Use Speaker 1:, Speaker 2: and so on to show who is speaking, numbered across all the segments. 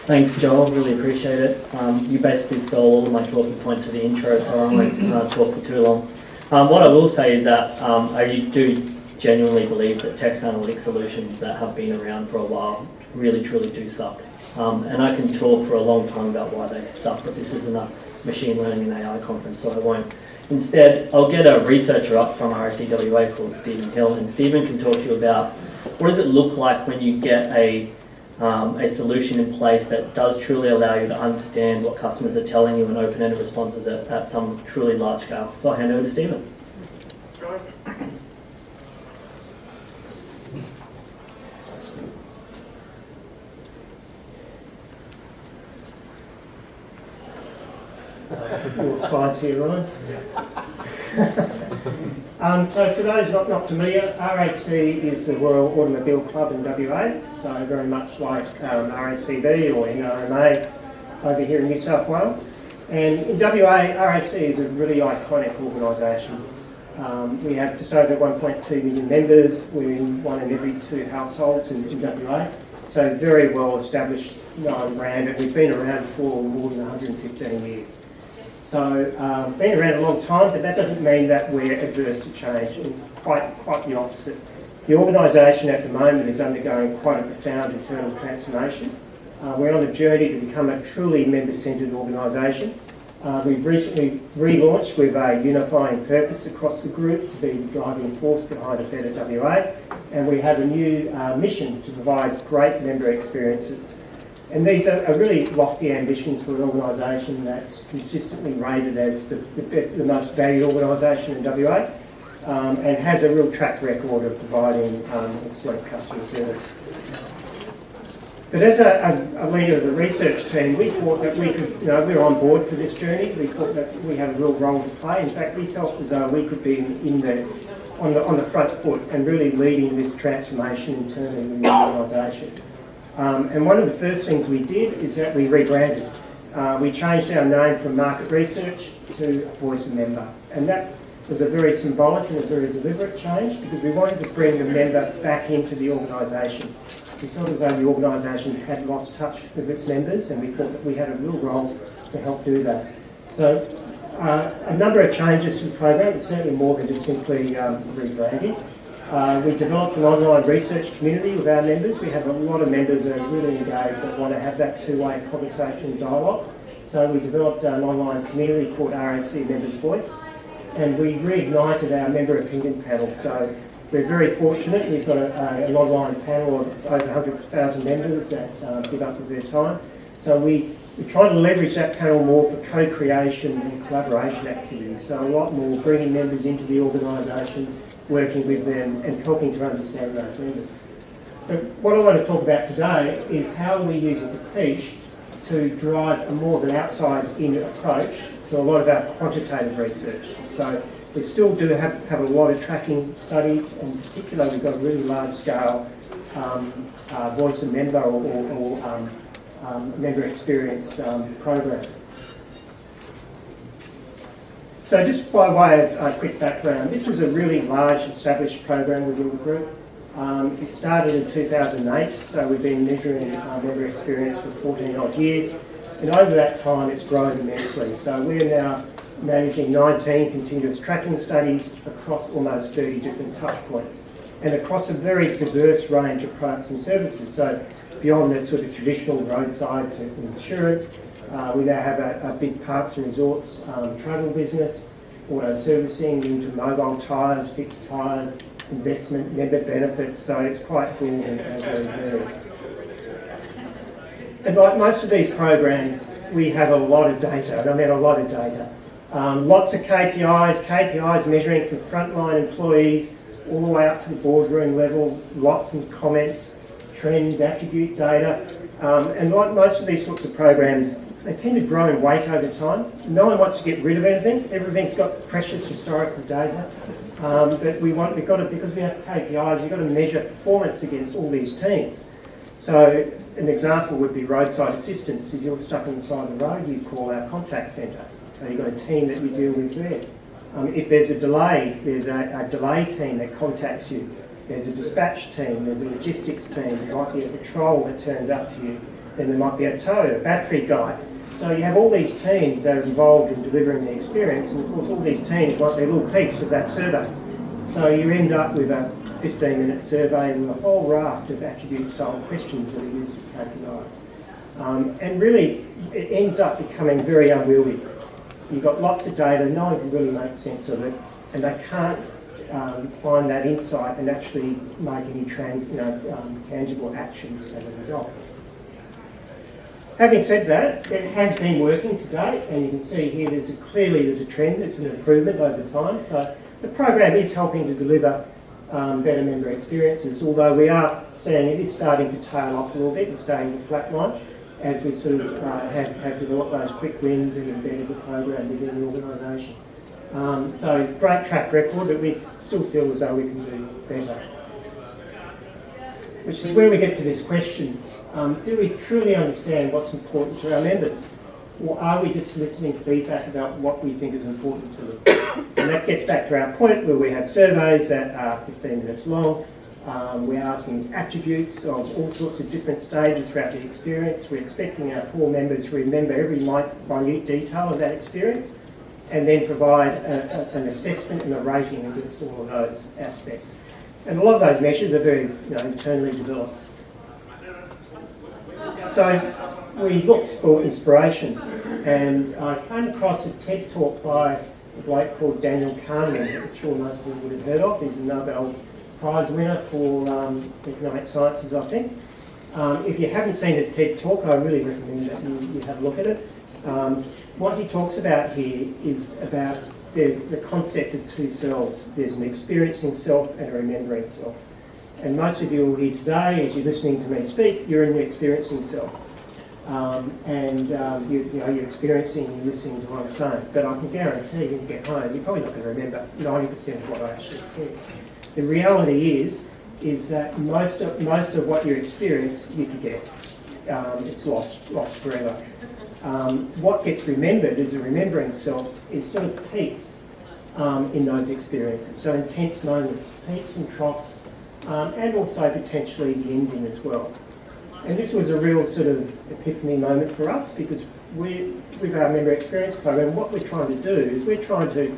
Speaker 1: Thanks, Joel. Really appreciate it. You basically stole all of my talking points for the intro, so I won't talk for too long. What I will say is that I do genuinely believe that text analytic solutions that have been around for a while really truly do suck. And I can talk for a long time about why they suck, but this isn't a machine learning and AI conference, so I won't. Instead, I'll get a researcher up from RACWA called Steven Hill, and Steven can talk to you about what does it look like when you get a solution in place that does truly allow you to understand what customers are telling you and open-ended responses at some truly large scale. So I'll hand over to Steven.
Speaker 2: More slides here, Ryan. So for those not familiar, RAC is the Royal Automobile Club in WA, so very much like RACV or NRMA over here in New South Wales. And in WA, RAC is a really iconic organisation. We have just over 1.2 million members. We're in 1 in every 2 households in WA, so very well established known brand, and we've been around for more than 115 years. So been around a long time, but that doesn't mean that we're adverse to change, and quite the opposite. The organisation at the moment is undergoing quite a profound internal transformation. We're on a journey to become a truly member-centred organisation. We've recently relaunched with a unifying purpose across the group to be the driving force behind a better WA, and we have a new mission to provide great member experiences. And these are really lofty ambitions for an organisation that's consistently rated as the most valued organisation in WA, and has a real track record of providing excellent customer service. But as a leader of the research team, we thought that we could, we're on board for this journey. We thought that we have a real role to play. In fact, we felt as though we could be on the front foot and really leading this transformation internally in the organisation. And one of the first things we did is that we rebranded. We changed our name from Market Research to Voice of Member. And that was a very symbolic and a very deliberate change, because we wanted to bring the member back into the organisation. We felt as though the organisation had lost touch with its members, and we thought that we had a real role to help do that. So a number of changes to the program, but certainly more than just simply rebranding. We developed an online research community with our members. We have a lot of members that are really engaged, that want to have that two-way conversation and dialogue. So we developed an online community called RAC Members Voice, and we reignited our member opinion panel. So we're very fortunate. We've got an online panel of over 100,000 members that give up with their time. So we try to leverage that panel more for co-creation and collaboration activities. So a lot more bringing members into the organisation, working with them and helping to understand those members. But what I want to talk about today is how we're using Kapiche to drive a more of an outside-in approach to a lot of our quantitative research. So we still do have a lot of tracking studies, and in particular we've got a really large-scale voice of member or member experience program. So just by way of a quick background, this is a really large established program within the group. It started in 2008, so we've been measuring member experience for 14 odd years, and over that time it's grown immensely. So we're now managing 19 continuous tracking studies across almost 30 different touch points, and across a very diverse range of products and services. So beyond the sort of traditional roadside to insurance, we now have a big parks and resorts travel business, auto servicing, into mobile tyres, fixed tyres, investment, member benefits, so it's quite broad and very varied. And like most of these programs, we have a lot of data, and I mean a lot of data. Lots of KPIs measuring from frontline employees all the way up to the boardroom level, lots of comments, trends, attribute data, and like most of these sorts of programs, they tend to grow in weight over time. No one wants to get rid of anything. Everything's got precious historical data, but because we have KPIs, we've got to measure performance against all these teams. So an example would be roadside assistance. If you're stuck on the side of the road, you call our contact centre. So you've got a team that you deal with there. If there's a delay, there's a delay team that contacts you. There's a dispatch team, there's a logistics team, there might be a patrol that turns up to you. Then there might be a tow, a battery guy. So you have all these teams that are involved in delivering the experience, and of course all these teams want their little piece of that survey. So you end up with a 15-minute survey with a whole raft of attribute-style questions that are used for KPIs. And really, it ends up becoming very unwieldy. You've got lots of data, no one can really make sense of it, and they can't find that insight and actually make any tangible actions as a result. Having said that, it has been working to date, and you can see here clearly there's a trend, it's an improvement over time. So the program is helping to deliver better member experiences, although we are seeing it is starting to tail off a little bit and starting to flatline as we sort of have developed those quick wins and embedded the program within the organisation. So great track record, but we still feel as though we can do better. Which is where we get to this question. Do we truly understand what's important to our members? Or are we just listening to feedback about what we think is important to them? And that gets back to our point where we have surveys that are 15 minutes long. We're asking attributes of all sorts of different stages throughout the experience. We're expecting our core members to remember every minute detail of that experience and then provide an assessment and a rating against all of those aspects. And a lot of those measures are very internally developed. So we looked for inspiration, and I came across a TED talk by a bloke called Daniel Kahneman, which I'm sure most people would have heard of. He's a Nobel Prize winner for economic sciences, I think. If you haven't seen his TED talk, I really recommend that you have a look at it. What he talks about here is about the concept of two selves. There's an experiencing self and a remembering self. And most of you here today, as you're listening to me speak, you're in the experiencing self. You're experiencing and you're listening to what I'm saying. But I can guarantee when you get home, you're probably not going to remember 90% of what I actually said. The reality is that most of what you experience, you forget. It's lost forever. What gets remembered as a remembering self is sort of peaks in those experiences. So intense moments, peaks and troughs, and also potentially the ending as well. And this was a real sort of epiphany moment for us because with our member experience program, what we're trying to do is we're trying to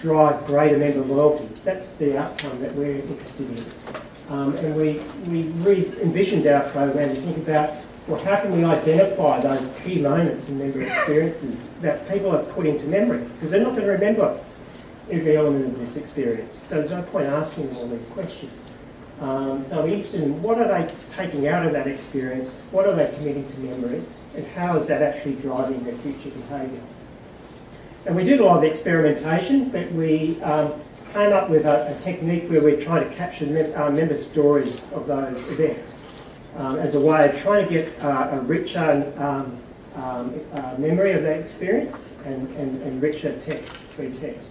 Speaker 2: drive greater member loyalty. That's the outcome that we're interested in. And we re-envisioned our program to think about, well, how can we identify those key moments in member experiences that people have put into memory? Because they're not going to remember every element of this experience. So there's no point asking them all these questions. So we're interested in what are they taking out of that experience, what are they committing to memory, and how is that actually driving their future behaviour. And we did a lot of experimentation, but we came up with a technique where we're trying to capture member stories of those events as a way of trying to get a richer memory of that experience and richer free text.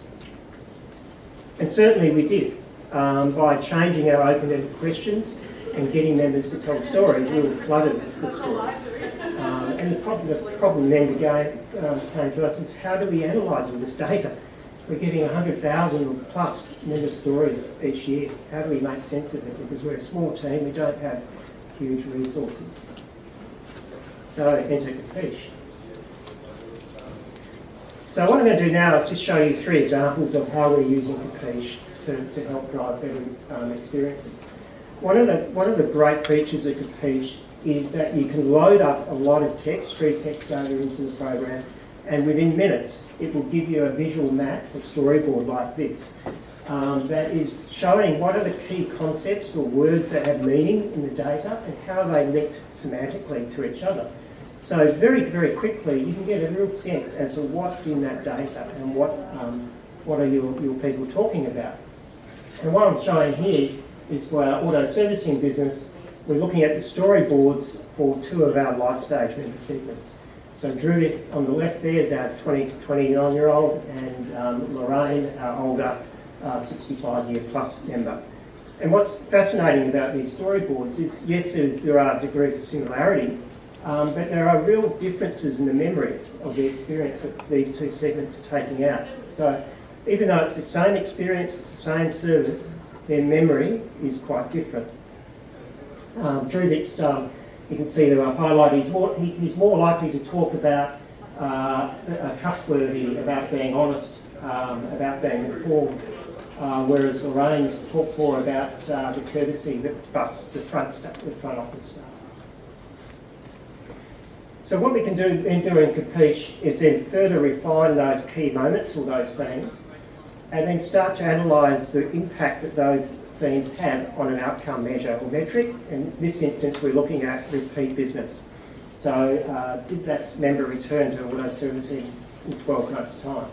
Speaker 2: And certainly we did. By changing our open-ended questions and getting members to tell stories, we were flooded with stories. And the problem then came to us is how do we analyse all this data? We're getting 100,000 plus member stories each year. How do we make sense of it? Because we're a small team, we don't have huge resources. So enter Kapiche. So what I'm going to do now is just show you 3 examples of how we're using Kapiche to help drive better experiences. One of the great features of Kapiche is that you can load up a lot of text, free text data into the program, and within minutes it will give you a visual map, a storyboard like this, that is showing what are the key concepts or words that have meaning in the data and how they linked semantically to each other. So very, very quickly you can get a real sense as to what's in that data and what are your people talking about. And what I'm showing here is for our auto servicing business, we're looking at the storyboards for 2 of our life stage member segments. So Drew on the left there is our 20 to 29-year-old, and Lorraine, our older 65-year plus member. And what's fascinating about these storyboards is, yes, there are degrees of similarity, but there are real differences in the memories of the experience that these 2 segments are taking out. So even though it's the same experience, it's the same service, their memory is quite different. Through this You can see that I've highlighted he's more likely to talk about trustworthy, about being honest, about being informed, whereas Lorraine talks more about the courtesy, the front office staff. So what we can do in Kapiche is then further refine those key moments or those themes, and then start to analyse the impact that those themes have on an outcome measure or metric. In this instance, we're looking at repeat business. So did that member return to auto servicing in 12 months' time?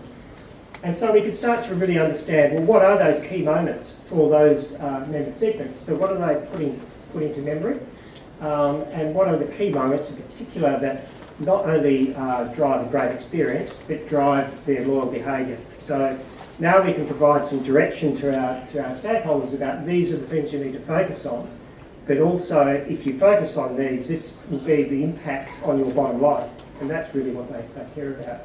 Speaker 2: And so we could start to really understand, well, what are those key moments for those member segments? So what are they put into memory? And what are the key moments in particular that not only drive a great experience, but drive their loyal behaviour? So now we can provide some direction to our stakeholders about these are the things you need to focus on, but also if you focus on these, this will be the impact on your bottom line, and that's really what they care about.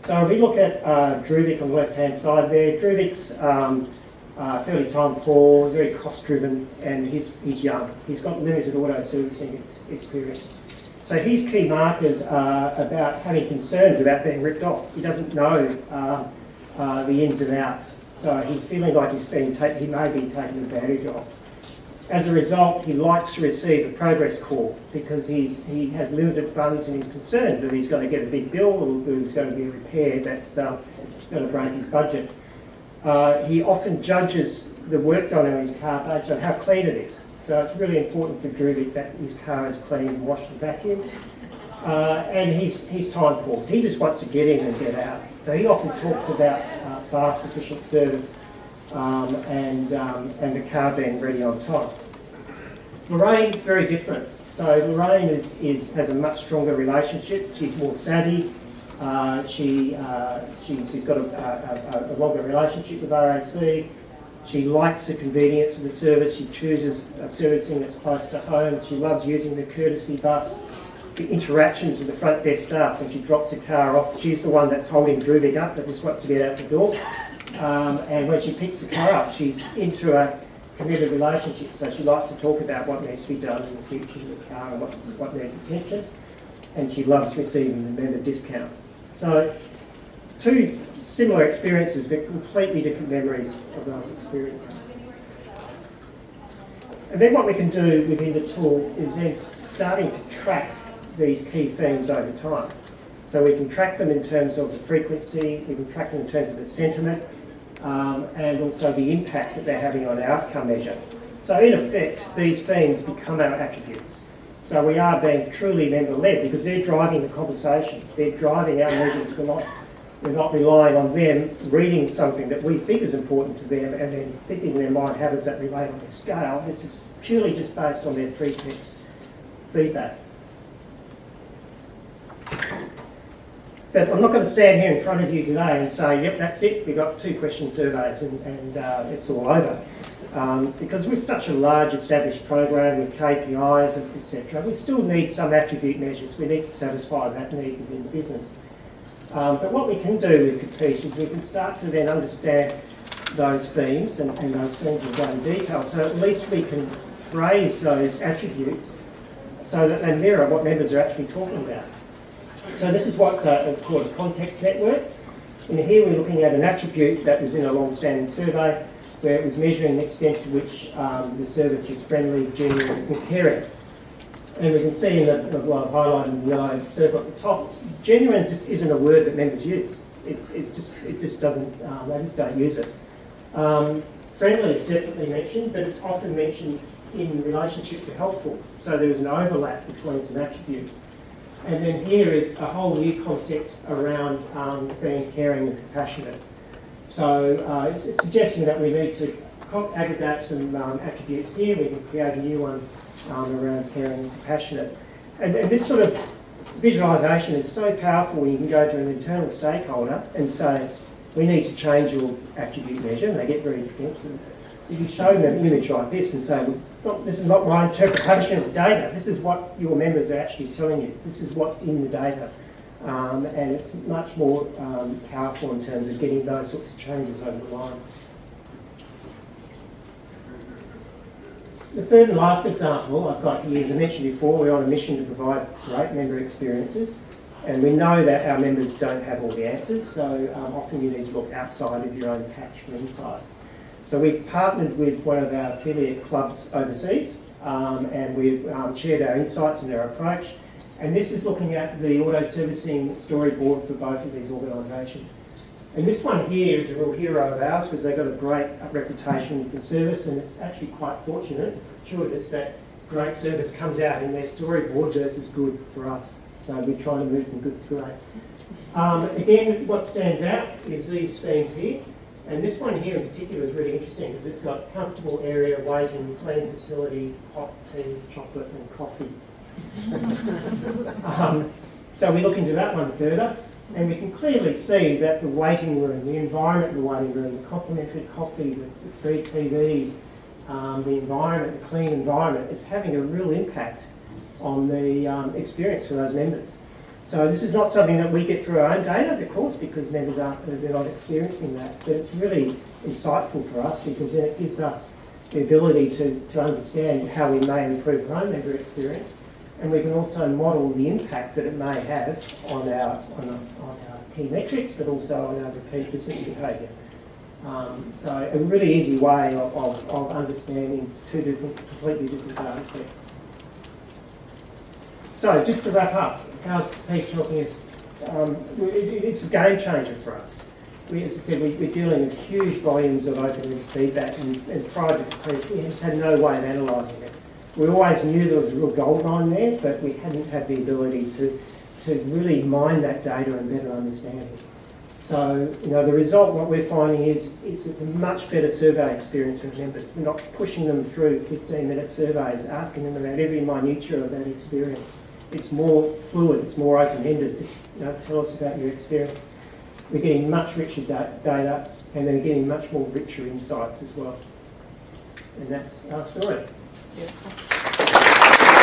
Speaker 2: So if we look at Druvik on the left-hand side there, Druvik's fairly time poor, very cost-driven, and he's young. He's got limited auto servicing experience. So his key markers are about having concerns about being ripped off. He doesn't know the ins and outs. So he's feeling like he may be taken advantage of. As a result, he likes to receive a progress call because he has limited funds and he's concerned that he's going to get a big bill or that there's going to be a repair that's going to break his budget. He often judges the work done on his car based on how clean it is. So it's really important for Druvik that his car is clean and washed and vacuumed. And he's time poor. He just wants to get in and get out. So he often talks about fast, efficient service and the car being ready on time. Lorraine, very different. So Lorraine has a much stronger relationship. She's more savvy. She's got a longer relationship with RAC. She likes the convenience of the service. She chooses servicing that's close to home. She loves using the courtesy bus. The interactions with the front desk staff when she drops the car off. She's the one that's holding Druvik up that just wants to get out the door. And when she picks the car up, she's into a committed relationship. So she likes to talk about what needs to be done in the future with the car and what needs attention. And she loves receiving the member discount. So two similar experiences, but completely different memories of those experiences. And then what we can do within the tool is then starting to track these key themes over time. So we can track them in terms of the frequency, we can track them in terms of the sentiment, and also the impact that they're having on our outcome measure. So in effect, these themes become our attributes. So we are being truly member-led because they're driving the conversation. They're driving our measures. We're not relying on them reading something that we think is important to them and then thinking in their mind, how does that relate on their scale? This is purely just based on their free text feedback. But I'm not going to stand here in front of you today and say, yep, that's it, we've got 2 question surveys and it's all over. Because with such a large established program with KPIs, etc., we still need some attribute measures. We need to satisfy that need within the business. But what we can do with Kapiche is we can start to then understand those themes and those themes in great detail. So at least we can phrase those attributes so that they mirror what members are actually talking about. So this is what's called a context network. And here we're looking at an attribute that was in a long-standing survey where it was measuring the extent to which the service is friendly, genuine and caring. And we can see in the what I've highlighted in the yellow circle at the top, genuine just isn't a word that members use. It just doesn't, they just don't use it. Friendly is definitely mentioned, but it's often mentioned in relationship to helpful. So there is an overlap between some attributes. And then here is a whole new concept around being caring and compassionate. So it's suggesting that we need to aggregate some attributes here. We can create a new one around caring and compassionate. And this sort of visualisation is so powerful when you can go to an internal stakeholder and say, we need to change your attribute measure, and they get very defensive. If you show them an image like this and say, well, this is not my interpretation of the data, this is what your members are actually telling you, this is what's in the data, and it's much more powerful in terms of getting those sorts of changes over the line. The third and last example I've got here, as I mentioned before, we're on a mission to provide great member experiences, and we know that our members don't have all the answers, so often you need to look outside of your own patch for insights. So we've partnered with one of our affiliate clubs overseas, and we've shared our insights and our approach, and this is looking at the auto servicing storyboard for both of these organisations. And this one here is a real hero of ours because they've got a great reputation for service, and it's actually quite fortunate, sure, that great service comes out in their storyboard versus good for us. So we're trying to move from good to great. Again, what stands out is these themes here. And this one here in particular is really interesting because it's got comfortable area, waiting, clean facility, hot tea, chocolate and coffee. So we look into that one further, and we can clearly see that the waiting room, the environment of the waiting room, the complimentary coffee, the free TV, the environment, the clean environment is having a real impact on the experience for those members. So this is not something that we get through our own data, of course, because members they're not experiencing that, but it's really insightful for us because then it gives us the ability to understand how we may improve our own member experience, and we can also model the impact that it may have on our key metrics, but also on our repeat business behaviour. So a really easy way of understanding two completely different data sets. So just to wrap up, how's Kapiche helping us? It's a game changer for us. As I said, we're dealing with huge volumes of open feedback, and prior to Kapiche, we just had no way of analysing it. We always knew there was a real gold mine there, but we hadn't had the ability to really mine that data and better understand it. So, the result, what we're finding is it's a much better survey experience for members. We're not pushing them through 15-minute surveys, asking them about every minutiae of that experience. It's more fluid, it's more open-ended. Just tell us about your experience. We're getting much richer data, and then getting much more richer insights as well. And that's our story.
Speaker 3: Beautiful.